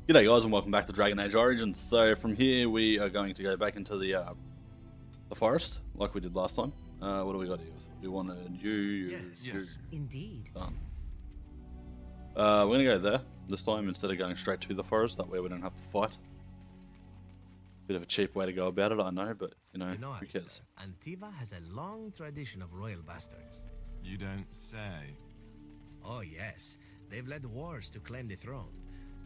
G'day guys and welcome back to Dragon Age Origins. So from here we are going to go back into the forest like we did last time. What do we got here? We wanted you. Yes, indeed. Done. We're going to go there this time instead of going straight to the forest. That way we don't have to fight. Bit of a cheap way to go about it, I know, but you know, who cares? Antiva has a long tradition of royal bastards. You don't say. Oh yes, they've led wars to claim the throne.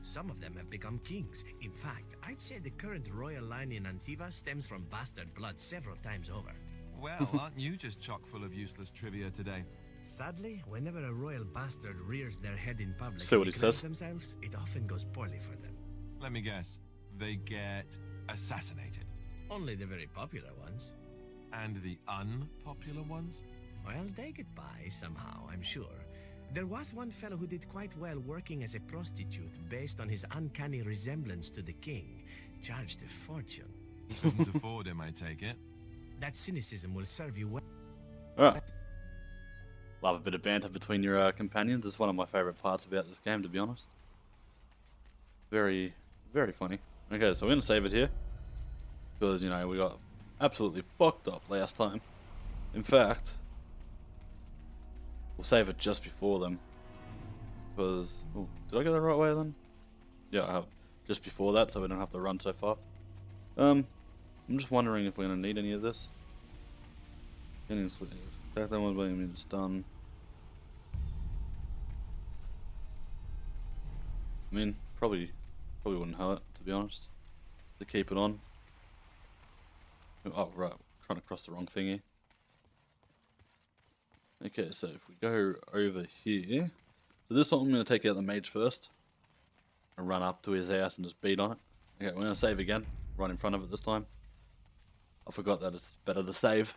Some of them have become kings. In fact, I'd say the current royal line in Antiva stems from bastard blood several times over. Well, aren't you just chock full of useless trivia today? Sadly, whenever a royal bastard rears their head in public See what and he declares says. themselves, it often goes poorly for them. Let me guess. They get assassinated. Only the very popular ones. And the unpopular ones? Well, they get by somehow, I'm sure. There was one fellow who did quite well working as a prostitute based on his uncanny resemblance to the king. Charged a fortune. Couldn't afford him, I take it. That cynicism will serve you well. Alright. Love a bit of banter between your companions. It's one of my favourite parts about this game, to be honest. Very, very funny. Okay, so we're going to save it here. Because, you know, we got absolutely fucked up last time. In fact, we'll save it just before them. Because, oh, did I go the right way then? Yeah, I have. Just before that, so we don't have to run so far. I'm just wondering if we're going to need any of this. Back that one being it's done. I mean, probably wouldn't hurt, to be honest, to keep it on. Oh right, trying to cross the wrong thing here. Okay, so if we go over here, so this one I'm going to take out the mage first and run up to his house and just beat on it. Okay, we're going to save again, right in front of it this time. I forgot that it's better to save.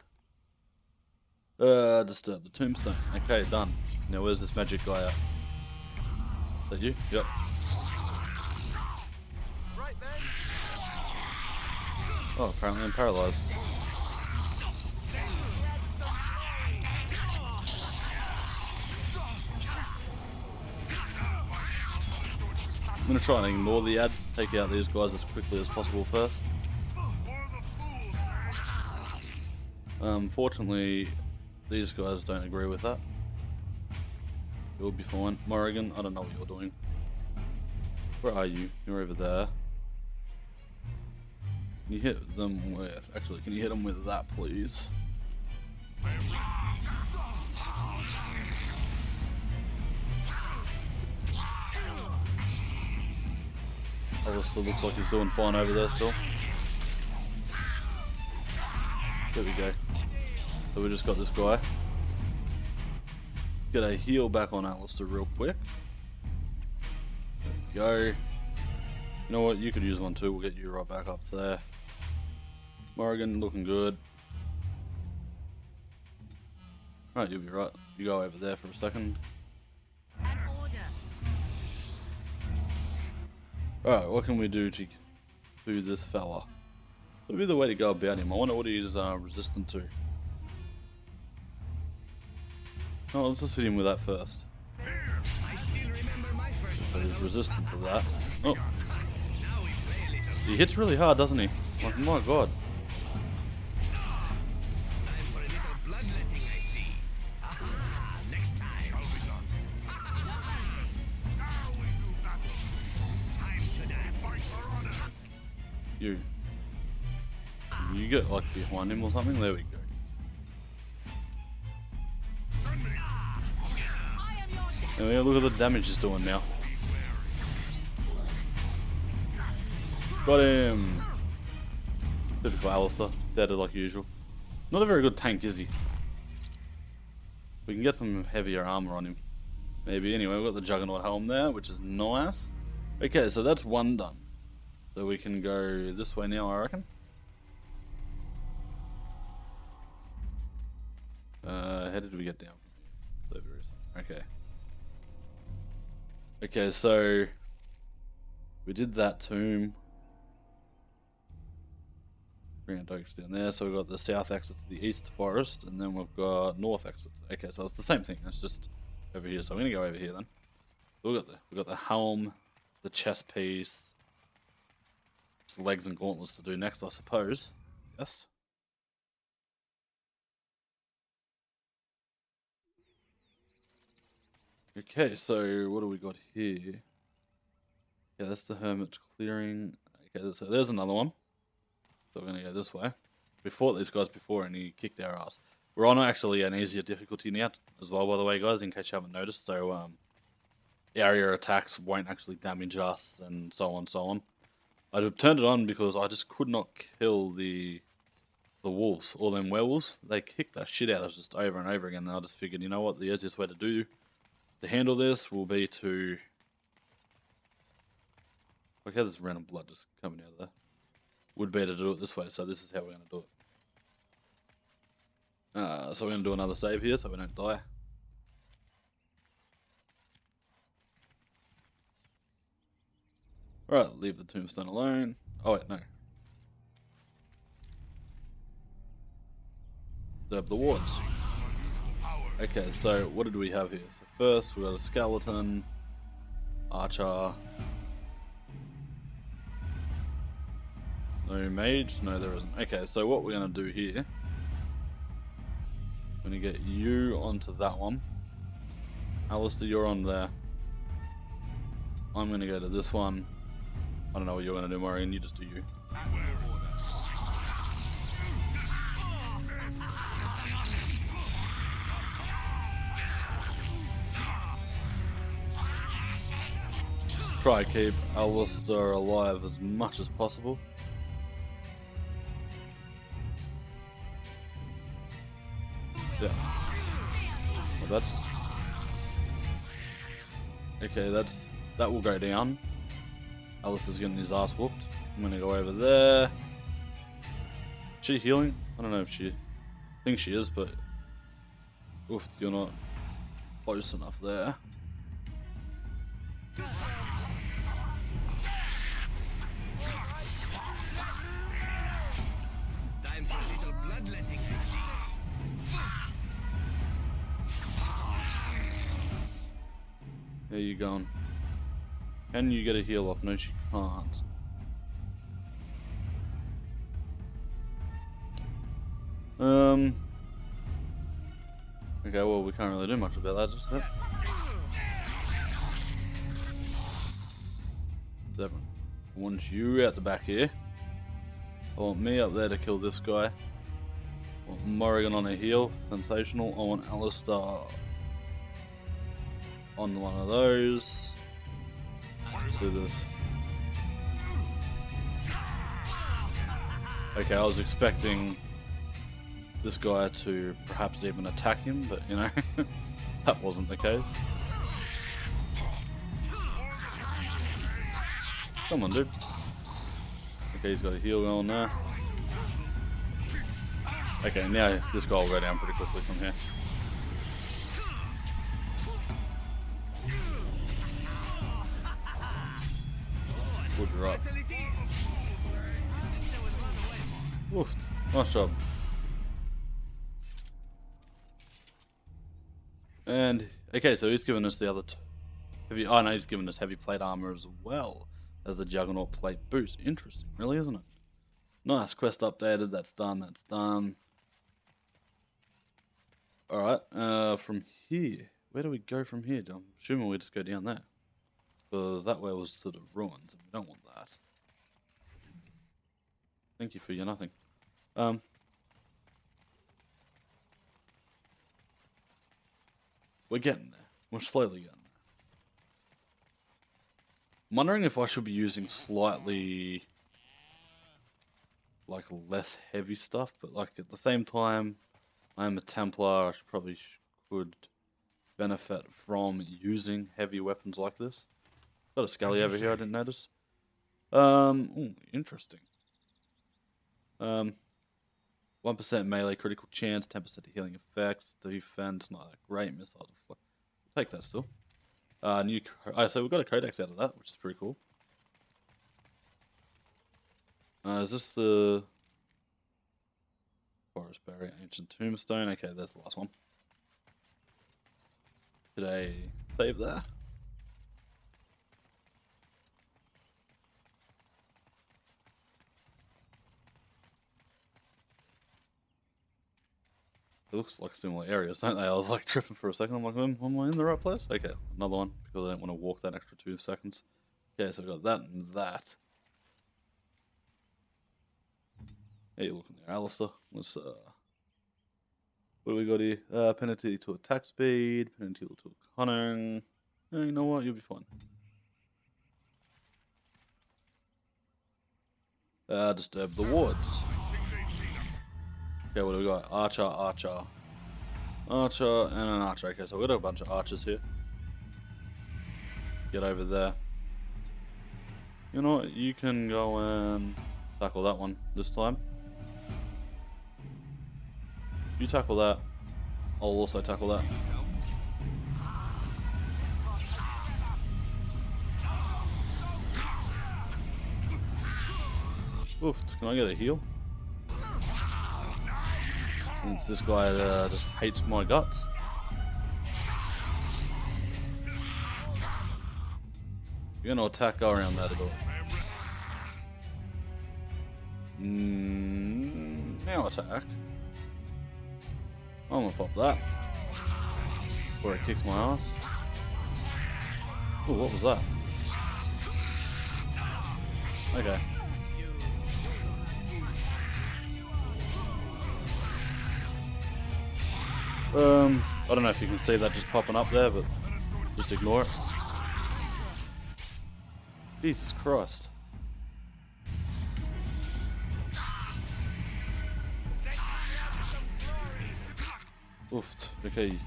Disturb the tombstone. Okay, done. Now where's this magic guy at? Is that you? Yep. Right then. Oh, apparently I'm paralyzed. I'm gonna try and ignore the ads, take out these guys as quickly as possible first. Fortunately, these guys don't agree with that. You'll be fine. Morrigan, I don't know what you're doing. Where are you? You're over there. Can you hit them with... Actually, can you hit them with that, please? Alistair looks like he's doing fine over there still. There we go. So we just got this guy. Get a heal back on Alistair real quick. There we go. You know what? You could use one too. We'll get you right back up there. Morrigan looking good. Right, you'll be right. You go over there for a second. An order. Alright, what can we do to this fella? What'll be the way to go about him? I wonder what he's resistant to. Oh, let's just hit him with that first. I still remember my first So he's battle. resistant to that. Oh, Now we play a little. he hits really hard, doesn't he? Like, my god. Time for a little bloodletting, I see. Aha, next time. Time to die. Fight for honor. You get like behind him or something? There we go. There we go, look at the damage he's doing now. Got him! Typical Alistair, dead like usual. Not a very good tank, is he? We can get some heavier armor on him. Maybe, anyway, we've got the Juggernaut helm there, which is nice. Okay, so that's one done. So we can go this way now, I reckon. How did we get down? Okay. Okay, so we did that tomb. Grand Oaks down there, so we've got the south exit to the east forest, and then we've got north exit. Okay, so it's the same thing. It's just over here. So I'm gonna go over here then. So we've got the helm the chest piece. Just legs and gauntlets to do next, I suppose. Yes. Okay, so what do we got here? Yeah, that's the Hermit's Clearing. Okay, so there's another one. So we're going to go this way. We fought these guys before and he kicked our ass. We're on actually an easier difficulty now as well, by the way, guys, in case you haven't noticed. So, area attacks won't actually damage us and so on, so on. I turned it on because I just could not kill the wolves, or them werewolves. They kicked that shit out of us just over and over again, and I just figured, you know what, the easiest way to handle this will be to... Look how there's random blood just coming out of there. Would be to do it this way, so this is how we're going to do it. So we're going to do another save here so we don't die. Alright, leave the tombstone alone. Oh wait, no. Stab the wards. Okay, so what did we have here? So first we got a skeleton, archer. No mage? No, there isn't. Okay, so what we're going to do here, I'm going to get you onto that one. Alistair, you're on there. I'm going to go to this one. I don't know what you're going to do, Morgan. You just do you. Try to keep Alistair alive as much as possible. Yeah. Not bad. Okay, that will go down. Alistair's getting his ass whooped. I'm gonna go over there. Is she healing? I don't know if she thinks she is, but oof, you're not close enough there. Time for a little bloodletting, I see. There you going. Can you get a heal off? No, she can't. Okay, well, we can't really do much about that just yet. Devon, I want you out the back here. I want me up there to kill this guy. I want Morrigan on a heal. Sensational. I want Alistair on one of those. Do this. Okay, I was expecting this guy to perhaps even attack him, but you know, that wasn't the case. Come on, dude. Okay, he's got a heal going there. Okay, now this guy will go down pretty quickly from here. Good right. Woofed. Nice job. And okay, so he's given us the other heavy. Oh no, he's given us heavy plate armor as well as the Juggernaut plate boost. Interesting, really, isn't it? Nice. Quest updated. That's done. That's done. All right. From here, where do we go from here? I'm assuming we just go down there, because that way was sort of ruins, and we don't want that. Thank you for your nothing. We're getting there. We're slowly getting there. I'm wondering if I should be using slightly, like, less heavy stuff, but like at the same time, I'm a Templar. I probably could benefit from using heavy weapons like this. Got a Scully over here. I didn't notice. Ooh, interesting. 1% melee critical chance, 10% healing effects, defense, not that great, missile deflect. Take that still. So we've got a codex out of that, which is pretty cool. Is this the Forest Barrier, Ancient Tombstone? Okay, that's the last one. Did I save there? It looks like similar areas, don't they? I was like tripping for a second. I'm like, am I in the right place? Okay, another one, because I don't want to walk that extra 2 seconds. Okay, so we've got that and that. How you looking there, Alistair? Let's, what do we got here? Penalty to attack speed, penalty to cunning. You know what? You'll be fine. Disturb the wards. Okay, what do we got? Archer, archer. Archer, and an archer. Okay, so we've got a bunch of archers here. Get over there. You know what? You can go and tackle that one this time. You tackle that. I'll also tackle that. Oof, can I get a heal? Since this guy just hates my guts. You're gonna attack, go around that at all. Now attack. I'm gonna pop that. Before it kicks my ass. Ooh, what was that? Okay. I don't know if you can see that just popping up there, but just ignore it. Jesus Christ. Oof, okay,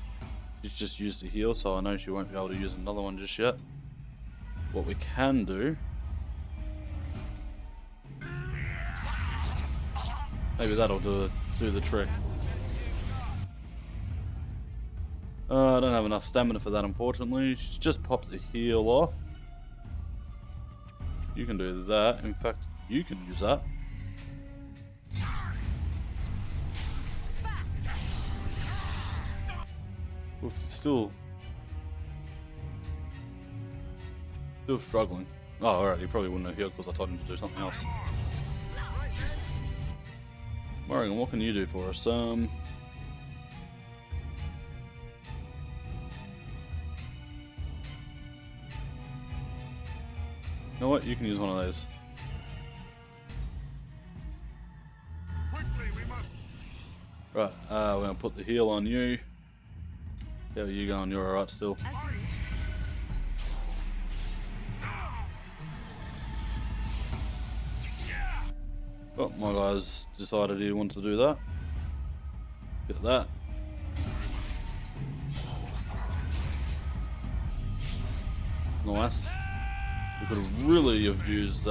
she's just used a heal, so I know she won't be able to use another one just yet. What we can do... maybe that'll do the trick. I don't have enough stamina for that, unfortunately. She just pops a heal off. You can do that. In fact, you can use that. Oof, still struggling. Oh, alright, he probably wouldn't have healed because I told him to do something else. Morrigan, what can you do for us? You know what? You can use one of those. Right, we're gonna put the heal on you. How are you going? You're alright still. Oh, my guy's decided he wants to do that. Get that. Nice. We could have really have used,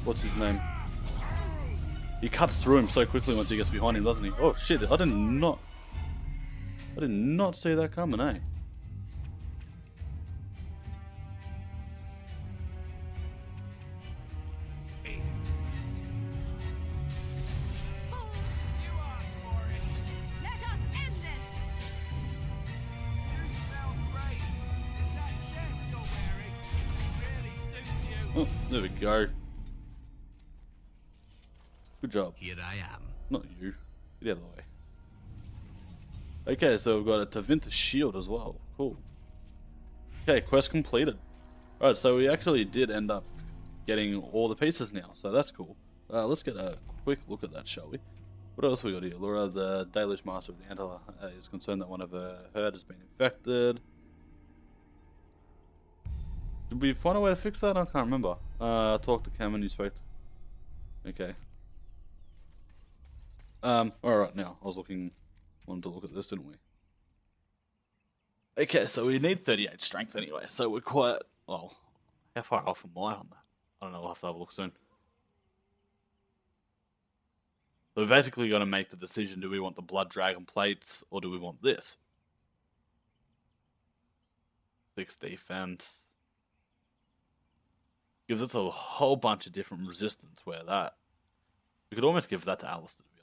what's his name? He cuts through him so quickly once he gets behind him, doesn't he? Oh shit, I did not see that coming, eh? Oh, there we go. Good job. Here I am. Not you. Get out of the way. Okay, so we've got a Tavinta shield as well. Cool. Okay, quest completed. Alright, so we actually did end up getting all the pieces now, so that's cool. Let's get a quick look at that, shall we? What else we got here? Laura, the Dalish Master of the Antler, is concerned that one of her herd has been infected. Did we find a way to fix that? I can't remember. Talk to Cameron, you spoke to... Okay. Alright, now, wanted to look at this, didn't we? Okay, so we need 38 strength anyway, so we're quite... well, how far off am I on that? I don't know, we'll have to have a look soon. So we're basically going to make the decision, do we want the Blood Dragon plates, or do we want this? 6 defense. Gives us a whole bunch of different resistance, where that... we could almost give that to Alistair, to be honest.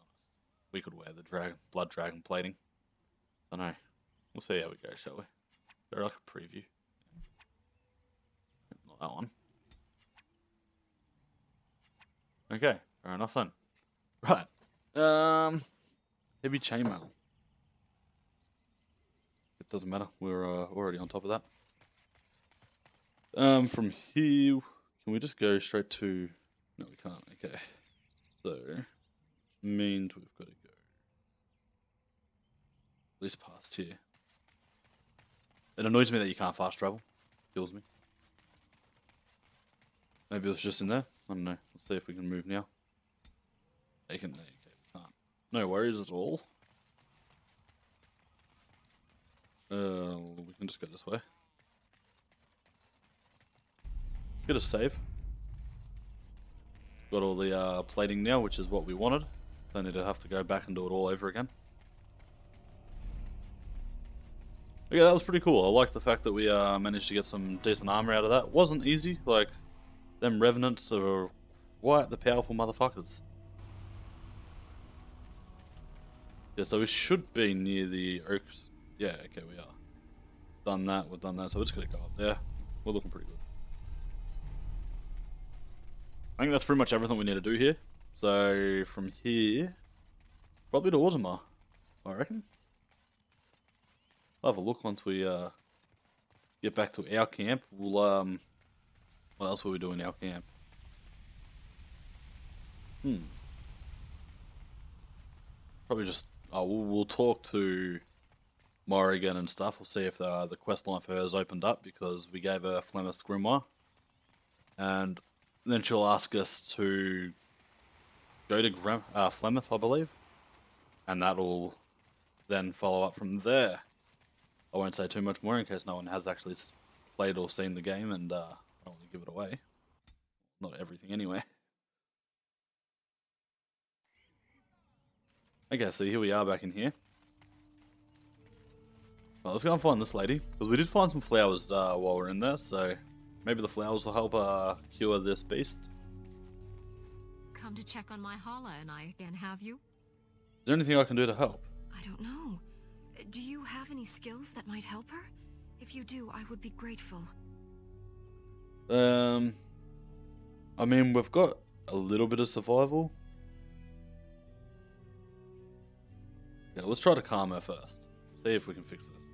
We could wear the Blood Dragon plating. I don't know. We'll see how we go, shall we? Go like a preview. Not that one. Okay, fair enough then. Right. Heavy chainmail. It doesn't matter. We're already on top of that. From here, can we just go straight to... No, we can't. Okay. So, means we've got to go at least past here. It annoys me that you can't fast travel. Kills me. Maybe it was just in there. I don't know. Let's see if we can move now. Okay, we can't. No worries at all. We can just go this way. Get a save. Got all the plating now, which is what we wanted. Don't need to have to go back and do it all over again. Okay, that was pretty cool. I like the fact that we managed to get some decent armor out of that. Wasn't easy. Like, them revenants are quite the powerful motherfuckers. Yeah, so we should be near the oaks. Yeah, okay, we are. Done that, we've done that, so we're just gonna go up there. We're looking pretty good. I think that's pretty much everything we need to do here. So, from here, probably to Autumar, I reckon. I'll have a look once we get back to our camp. We'll, what else will we do in our camp? Probably just, we'll talk to Morrigan and stuff. We'll see if the quest line for her has opened up, because we gave her Flemeth's Grimoire. And then she'll ask us to go to Flemeth, I believe. And that'll then follow up from there. I won't say too much more in case no one has actually played or seen the game, and I don't want to give it away. Not everything anyway. Okay, so here we are back in here. Well, let's go and find this lady, because we did find some flowers while we're in there, so maybe the flowers will help cure this beast. Come to check on my Hala and I again, have you? Is there anything I can do to help? I don't know. Do you have any skills that might help her? If you do, I would be grateful. I mean, we've got a little bit of survival. Yeah, let's try to calm her first. See if we can fix this.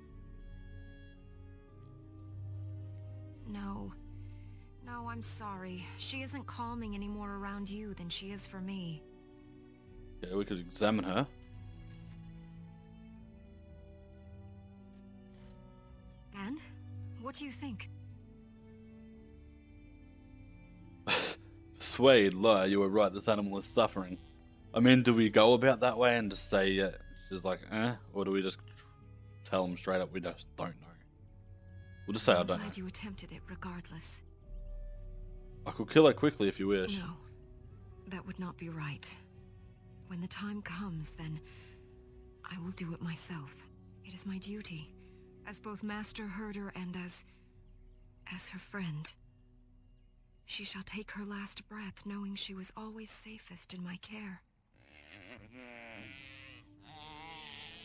No. No, I'm sorry. She isn't calming any more around you than she is for me. Yeah, we could examine her. And? What do you think? Persuade, lie, you were right, this animal is suffering. I mean, do we go about that way and just say, yeah, she's like, or do we just tell them straight up we just don't know? We'll just say I don't know. I'm glad you attempted it regardless. I could kill her quickly if you wish. No, that would not be right. When the time comes, then I will do it myself. It is my duty, as both master herder and as her friend. She shall take her last breath knowing she was always safest in my care.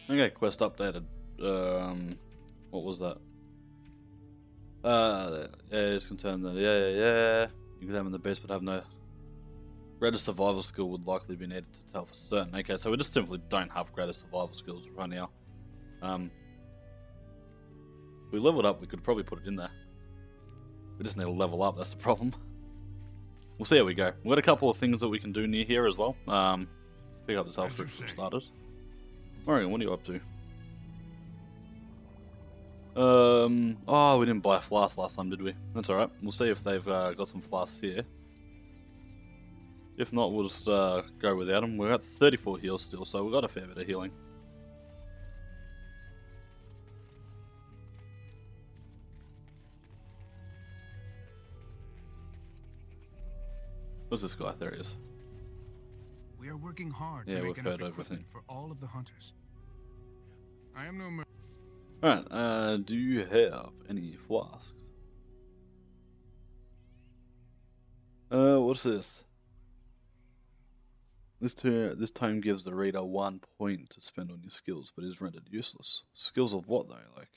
Okay, quest updated. What was that? Yeah, it's concerned that, yeah. Examine the beast but have no... Greater survival skill would likely be needed to tell for certain. Okay, so we just simply don't have greater survival skills right now. If we leveled up, we could probably put it in there. We just need to level up, that's the problem. We'll see how we go. We've got a couple of things that we can do near here as well. Pick up this health fruit for starters. Morrigan, what are you up to? Oh, we didn't buy a flask last time, did we? That's alright. We'll see if they've got some flasks here. If not, we'll just go without them. We're at 34 heals still, so we've got a fair bit of healing. Where's this guy? There he is. We are working hard Yeah, to we've make enough heard equipment everything. for all of the hunters. I am no Alright, do you have any flasks? What's this? This time gives the reader 1 point to spend on your skills, but is rendered useless. Skills of what though? Like,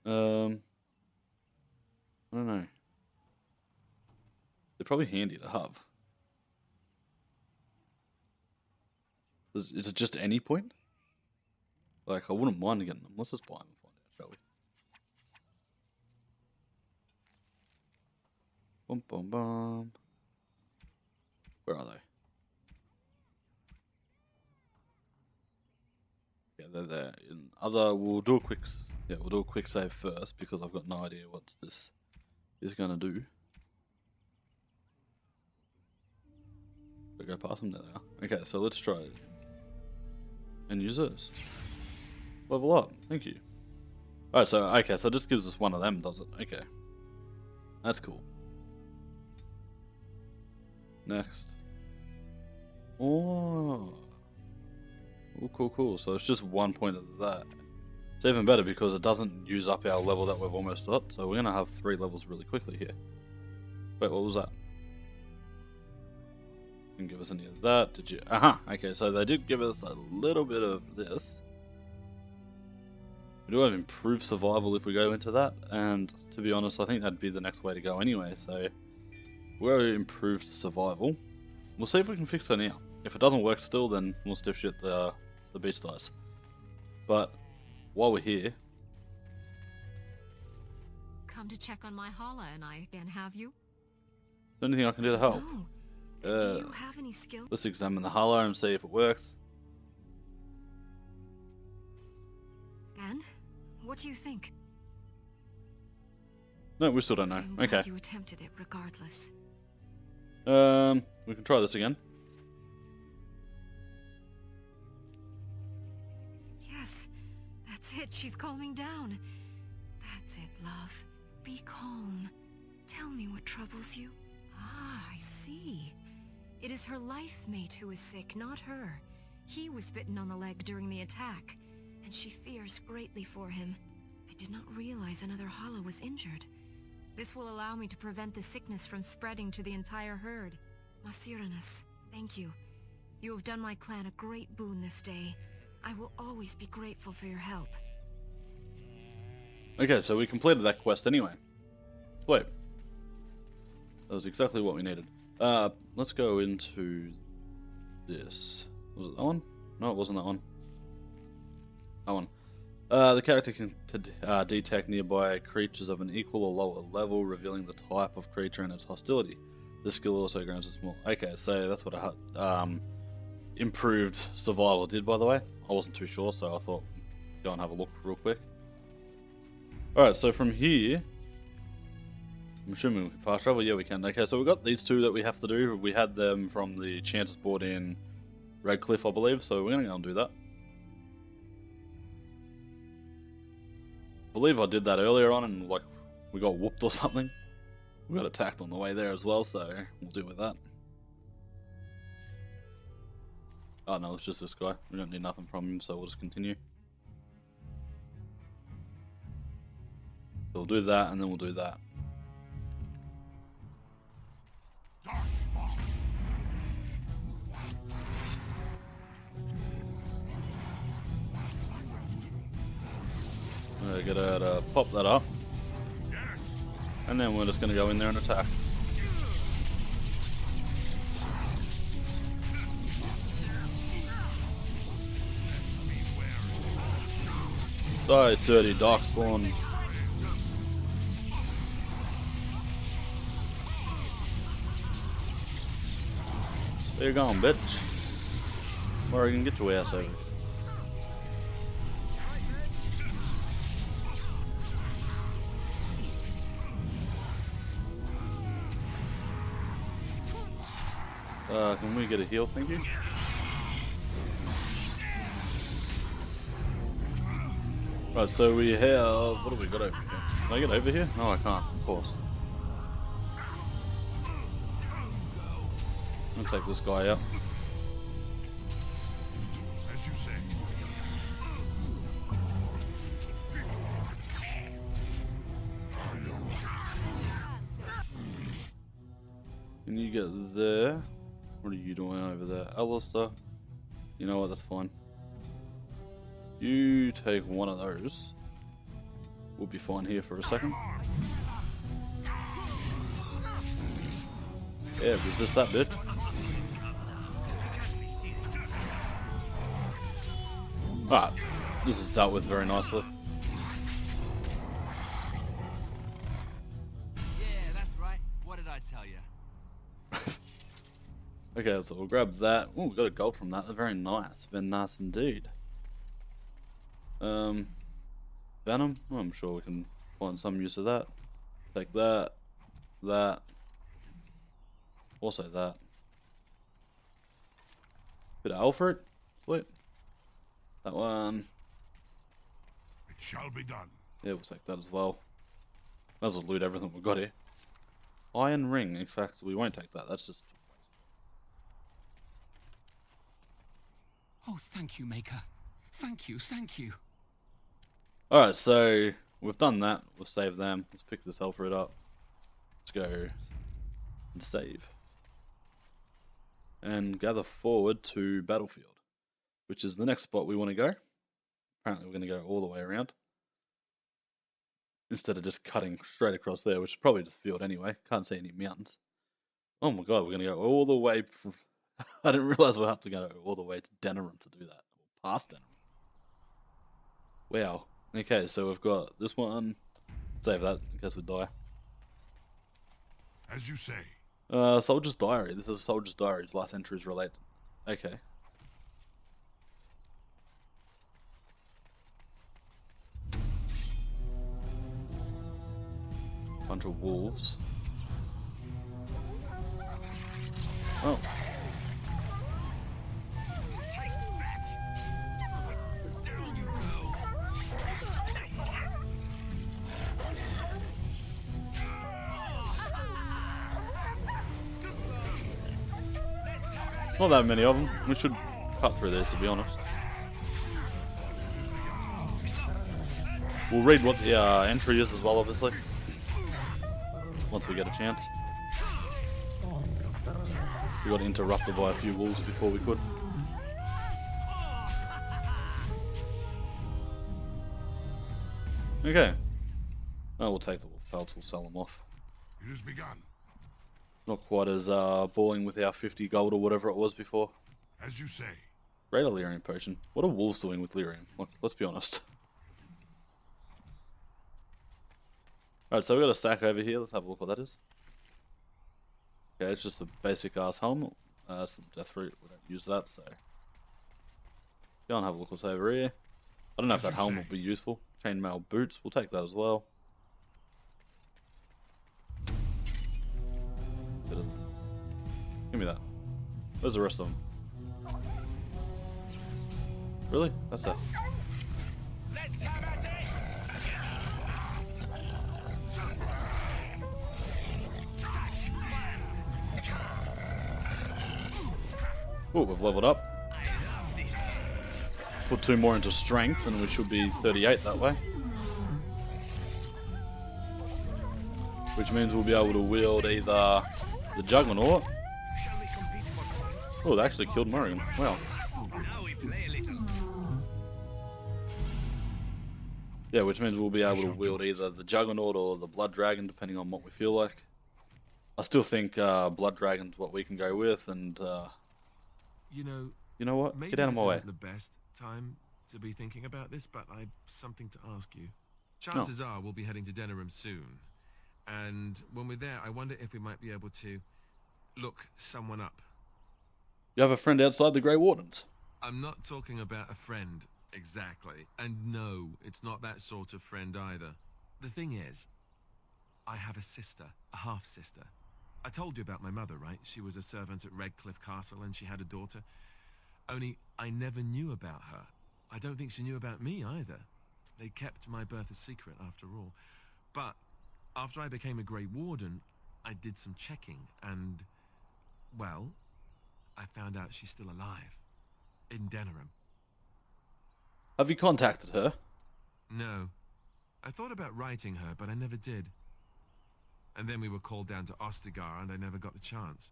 I don't know. They're probably handy to have. Is it just any point? Like, I wouldn't mind getting them. Let's just buy them and find out, shall we? Bum bum bum. Where are they? Yeah, they're there. In other, we'll do a quick save first because I've got no idea what this is gonna do. Go past them. There they are. Okay, so let's try it. And use this. Level up. Thank you. Alright, so okay, so it just gives us one of them, does it? Okay. That's cool. Next. Oh. Ooh, cool. So it's just 1 point of that. It's even better because it doesn't use up our level that we've almost got. So we're gonna have 3 levels really quickly here. Wait, what was that? Didn't give us any of that, did you? Aha! Okay, so they did give us a little bit of this. We do have improved survival if we go into that, and to be honest, I think that'd be the next way to go anyway, so we're improved survival. We'll see if we can fix it now. If it doesn't work still, then we'll stiff shit the beast dice. But while we're here... Come to check on my Hala and I again, have you? Is there anything I can do to help? No. Do you have any skill? Let's examine the Hala and see if it works. And? What do you think? No, we still don't know. I'm Okay. glad you attempted it regardless. We can try this again. Yes, that's it. She's calming down. That's it, love. Be calm. Tell me what troubles you. Ah, I see. It is her life mate who is sick, not her. He was bitten on the leg during the attack, and she fears greatly for him. I did not realize another Hala was injured. This will allow me to prevent the sickness from spreading to the entire herd. Masiranus, thank you. You have done my clan a great boon this day. I will always be grateful for your help. Okay, so we completed that quest anyway. Wait. That was exactly what we needed. Let's go into this. Was it that one? No, it wasn't that one. That one. The character can detect nearby creatures of an equal or lower level, revealing the type of creature and its hostility. This skill also grants us more. Okay, so that's what I improved survival did, by the way. I wasn't too sure, so I thought go and have a look real quick. Alright, so from here, I'm assuming we can fast travel. Yeah, we can. Okay, so we've got these two that we have to do. We had them from the Chanter's board in Redcliffe, I believe, so we're going to go and do that. I believe I did that earlier on and like we got whooped or something. We got attacked on the way there as well, so we'll deal with that. Oh no, it's just this guy. We don't need nothing from him, so we'll just continue. So we'll do that and then we'll do that. Darkspawn. I gotta pop that up. And then we're just gonna go in there and attack. Die, dirty Darkspawn. Where you going, bitch? Where are you gonna get your ass over? Can we get a heal, thank you? Right, so we have... what have we got over here? Can I get over here? No, I can't, of course. I'm gonna take this guy out. As you say. Can you get there? What are you doing over there? Alistair? You know what, that's fine. You take one of those. We'll be fine here for a second. Yeah, resist that bitch. Alright, this is dealt with very nicely. Yeah, that's right. What did I tell you? Okay, so we'll grab that. Oh, we got a gold from that. They're very nice. Very nice indeed. Venom. Oh, I'm sure we can find some use of that. Take that. That. Also that. Bit of Alfred. Sweet. That one. It shall be done. Yeah, we'll take that as well. Might as well loot everything we've got here. Iron ring. In fact, we won't take that. That's just... Oh, thank you, Maker. Thank you, thank you. Alright, so we've done that. We'll save them. Let's pick this Alfred up. Let's go and save. And gather forward to Battlefield, which is the next spot we want to go. Apparently we're going to go all the way around, instead of just cutting straight across there, which is probably just field anyway. Can't see any mountains. Oh my god, we're going to go all the way from... I didn't realise we'll have to go all the way to Denerim to do that. Past Denerim. Wow. Okay, so we've got this one. Save that in case we die. As you say. Soldier's Diary. This is Soldier's Diary. His last entry is related. Okay. Bunch of wolves. Oh. Not that many of them. We should cut through this, to be honest. We'll read what the entry is as well, obviously. Once we get a chance. We got interrupted by a few wolves before we could. Okay. Oh, we'll take the wolf pelts. We'll sell them off. It has begun. Not quite as balling with our 50 gold or whatever it was before. As you say. Great Lyrium potion. What are wolves doing with Lyrium? Like, let's be honest. Alright, so we've got a sack over here. Let's have a look what that is. Okay, it's just a basic ass helmet. Some death fruit. We don't use that, so. Go and have a look what's over here. I don't know if that helmet will be useful. Chainmail boots. We'll take that as well. Give me that. Where's the rest of them? Really? That's that. Oh, we've leveled up. Put 2 more into strength and we should be 38 that way. Which means we'll be able to wield either the Juggernaut. Oh, they actually killed Morrigan. Wow. Yeah, which means we'll be able to wield either the Juggernaut or the Blood Dragon, depending on what we feel like. I still think Blood Dragon's what we can go with, and You know what? maybe Get out of my this way. isn't the best time to be thinking about this, but I've something to ask you. Chances are we'll be heading to Denerim soon, and when we're there, I wonder if we might be able to look someone up. You have a friend outside the Grey Wardens. I'm not talking about a friend, exactly. And no, it's not that sort of friend either. The thing is, I have a sister, a half-sister. I told you about my mother, right? She was a servant at Redcliffe Castle and she had a daughter. Only I never knew about her. I don't think she knew about me either. They kept my birth a secret after all. But after I became a Grey Warden, I did some checking and, well, I found out she's still alive. In Denerim. Have you contacted her? No. I thought about writing her, but I never did. And then we were called down to Ostagar, and I never got the chance.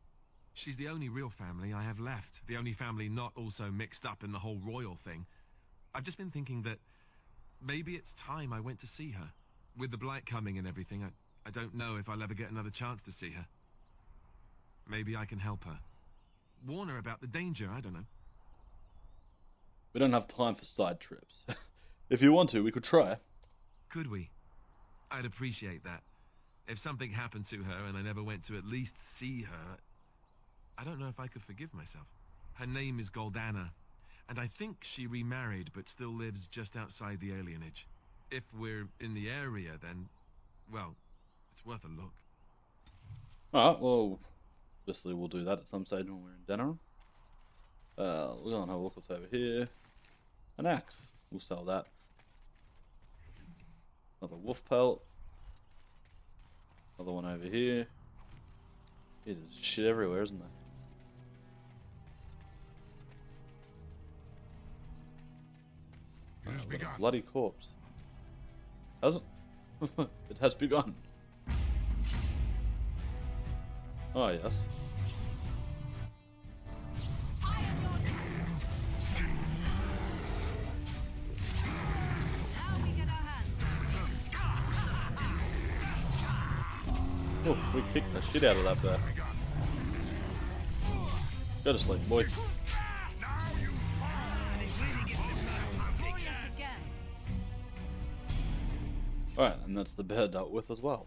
She's the only real family I have left. The only family not also mixed up in the whole royal thing. I've just been thinking that maybe it's time I went to see her. With the Blight coming and everything, I don't know if I'll ever get another chance to see her. Maybe I can help her. Warn her about the danger, I don't know. We don't have time for side trips. If you want to, we could try. Could we? I'd appreciate that. If something happened to her and I never went to at least see her, I don't know if I could forgive myself. Her name is Goldana, and I think she remarried but still lives just outside the alienage. If we're in the area, then, well, it's worth a look. Alright, well, obviously we'll do that at some stage when we're in Denerim. We're going to have a look what's over here. An axe. We'll sell that. Another wolf pelt. Another one over here. There's shit everywhere, isn't there? It has Oh, begun. what a bloody corpse. Has it? It has begun. Oh, yes. Oh, we kicked the shit out of that bear. Go to sleep, boy. Alright, and that's the bear dealt with as well.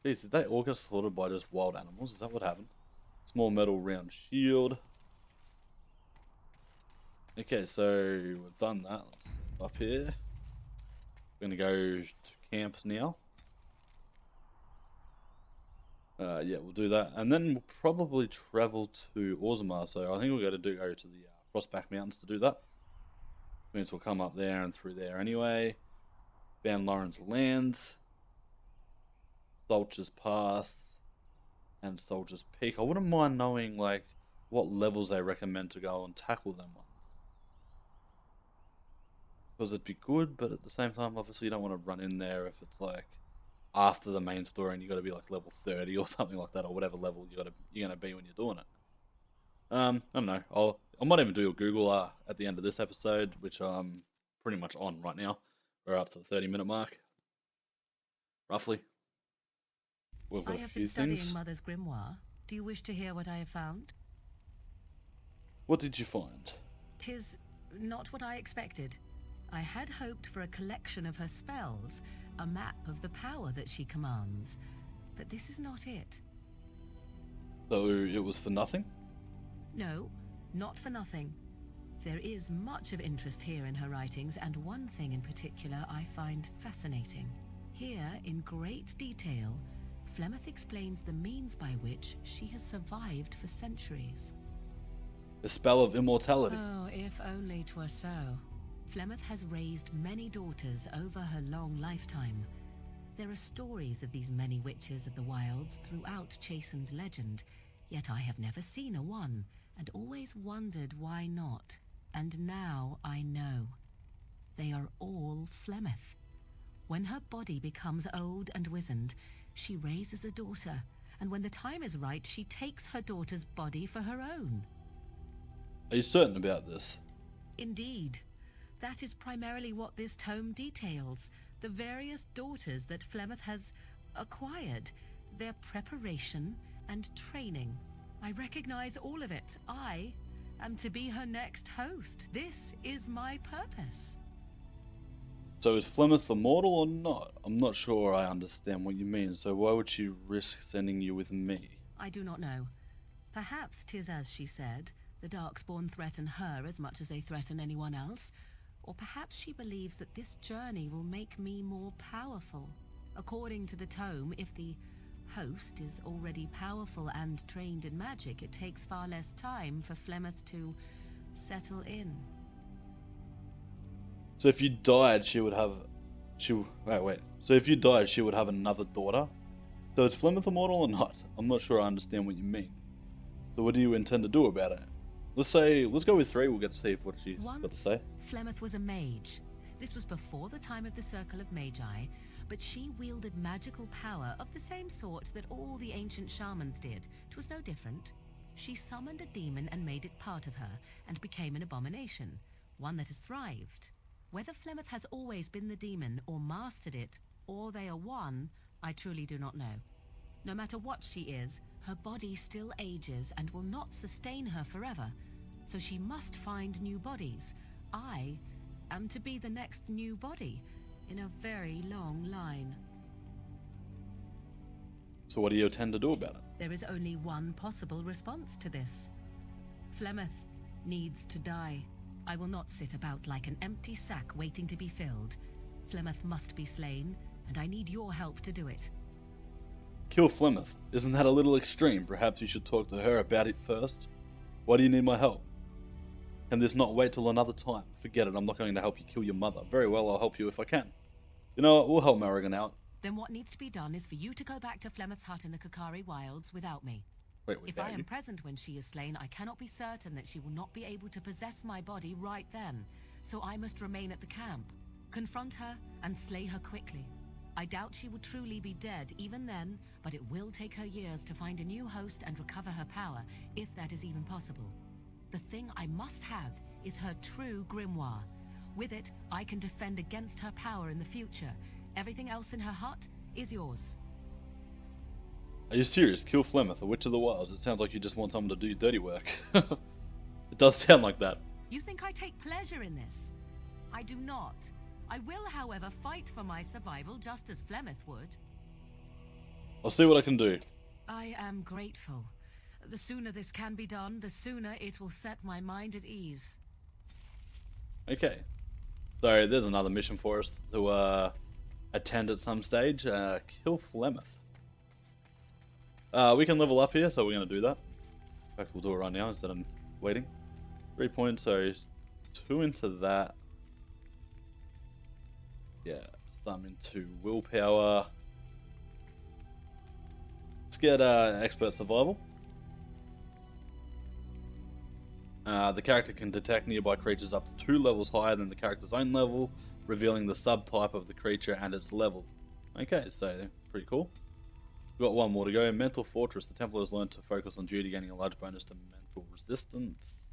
Jeez, did they all get slaughtered by just wild animals? Is that what happened? Small metal round shield. Okay, so we've done that. Let's set up here. We're gonna go to camps now. Yeah, we'll do that, and then we'll probably travel to Orzammar. So I think we're going to go to the Frostback Mountains to do that. Means we'll come up there and through there anyway. Van Lawrence Lands, Soldier's Pass, and Soldier's Peak. I wouldn't mind knowing like what levels they recommend to go and tackle them ones, because it'd be good. But at the same time, obviously, you don't want to run in there if it's like after the main story and you got to be like level 30 or something like that, or whatever level you're gonna be when you're doing it. I don't know. I might even do a Google at the end of this episode, which I'm pretty much on right now. We're up to the 30-minute mark, roughly. We've got I a have few been studying things. Mother's grimoire. Do you wish to hear what I have found? What did you find? 'Tis not what I expected. I had hoped for a collection of her spells, a map of the power that she commands, but this is not it. So it was for nothing? No, not for nothing. There is much of interest here in her writings, and one thing in particular I find fascinating. Here, in great detail, Flemeth explains the means by which she has survived for centuries. The spell of immortality. Oh, if only 'twere so. Flemeth has raised many daughters over her long lifetime. There are stories of these many witches of the wilds throughout chastened legend, yet I have never seen a one, and always wondered why not. And now I know. They are all Flemeth. When her body becomes old and wizened, she raises a daughter, and when the time is right, she takes her daughter's body for her own. Are you certain about this? Indeed. That is primarily what this tome details, the various daughters that Flemeth has acquired, their preparation and training. I recognize all of it. I am to be her next host. This is my purpose. So is Flemeth immortal or not? I'm not sure I understand what you mean, so why would she risk sending you with me? I do not know. Perhaps 'tis as she said, the Darkspawn threaten her as much as they threaten anyone else. Or perhaps she believes that this journey will make me more powerful. According to the tome, if the host is already powerful and trained in magic, it takes far less time for Flemeth to settle in. So if you died, she would have... Wait. So if you died, she would have another daughter? So is Flemeth immortal or not? I'm not sure I understand what you mean. So what do you intend to do about it? Let's go with 3, we'll get to see what she's got to say. Flemeth was a mage. This was before the time of the Circle of Magi, but she wielded magical power of the same sort that all the ancient shamans did. It was no different. She summoned a demon and made it part of her, and became an abomination, one that has thrived. Whether Flemeth has always been the demon, or mastered it, or they are one, I truly do not know. No matter what she is, her body still ages and will not sustain her forever. so she must find new bodies. I am to be the next new body in a very long line. So what do you intend to do about it? There is only one possible response to this. Flemeth needs to die. I will not sit about like an empty sack waiting to be filled. Flemeth must be slain, and I need your help to do it. Kill Flemeth? Isn't that a little extreme? Perhaps you should talk to her about it first. Why do you need my help? Can this not wait till another time? Forget it, I'm not going to help you kill your mother. Very well, I'll help you if I can. You know what, we'll help Marigan out. Then what needs to be done is for you to go back to Flemeth's hut in the Kakari Wilds without me. Wait, If I am present when she is slain, I cannot be certain that she will not be able to possess my body right then. So I must remain at the camp, confront her, and slay her quickly. I doubt she will truly be dead even then, but it will take her years to find a new host and recover her power, if that is even possible. The thing I must have is her true grimoire. With it, I can defend against her power in the future. Everything else in her hut is yours. Are you serious? Kill Flemeth, a Witch of the Wilds. It sounds like you just want someone to do your dirty work. It does sound like that. You think I take pleasure in this? I do not. I will, however, fight for my survival just as Flemeth would. I'll see what I can do. I am grateful. The sooner this can be done, the sooner it will set my mind at ease. Okay. So there's another mission for us to attend at some stage. Kill Flemeth. We can level up here, so we're going to do that. In fact, we'll do it right now instead of waiting. 3 points, so 2 into that. Yeah, some into willpower. Let's get expert survival. The character can detect nearby creatures up to 2 levels higher than the character's own level, revealing the subtype of the creature and its level. Okay, so pretty cool. We've got one more to go. Mental Fortress. The Templars learned to focus on duty, gaining a large bonus to mental resistance.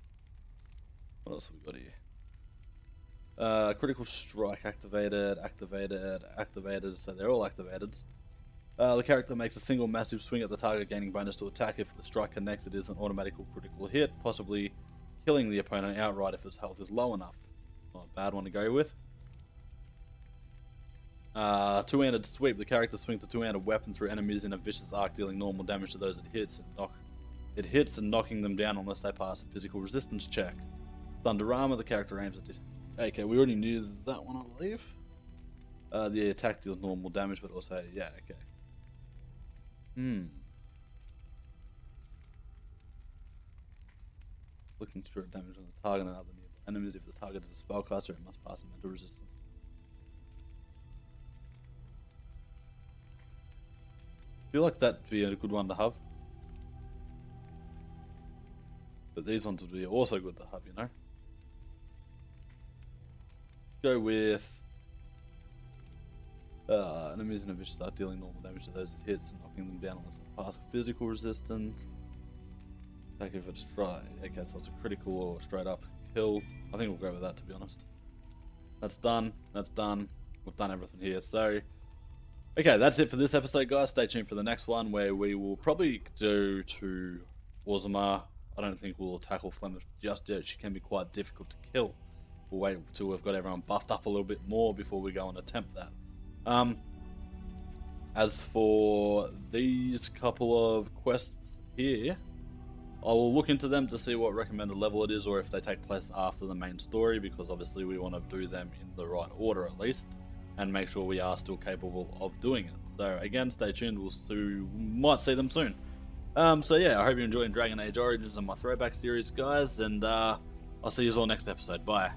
What else have we got here? Critical Strike activated, activated, so they're all activated. The character makes a single massive swing at the target, gaining bonus to attack. If the strike connects, it is an automatic critical hit, possibly killing the opponent outright if its health is low enough. Not a bad one to go with. Two-handed Sweep. The character swings a two-handed weapon through enemies in a vicious arc, dealing normal damage to those it hits, and knocking them down unless they pass a physical resistance check. Thunder Armor. The character aims at it. Okay, we already knew that one, I believe. The attack deals normal damage, but also, yeah, okay. Looking spirit damage on the target and other nearby enemies. If the target is a spellcaster, it must pass a mental resistance. I feel like that'd be a good one to have. But these ones would be also good to have, you know? Go with enemies in a vicious start dealing normal damage to those it hits and knocking them down unless they pass a physical resistance. Attack if it's dry. Okay, so it's a critical or straight up kill. I think we'll go with that, to be honest. That's done. That's done. We've done everything here. So, okay, that's it for this episode, guys. Stay tuned for the next one where we will probably go to Orzammar. I don't think we'll tackle Flemeth just yet. She can be quite difficult to kill. We'll wait until we've got everyone buffed up a little bit more before we go and attempt that. As for these couple of quests here, I will look into them to see what recommended level it is, or if they take place after the main story, because obviously we want to do them in the right order at least, and make sure we are still capable of doing it. So again, stay tuned, might see them soon. So yeah, I hope you're enjoying Dragon Age Origins and my throwback series, guys, and I'll see you all next episode. Bye.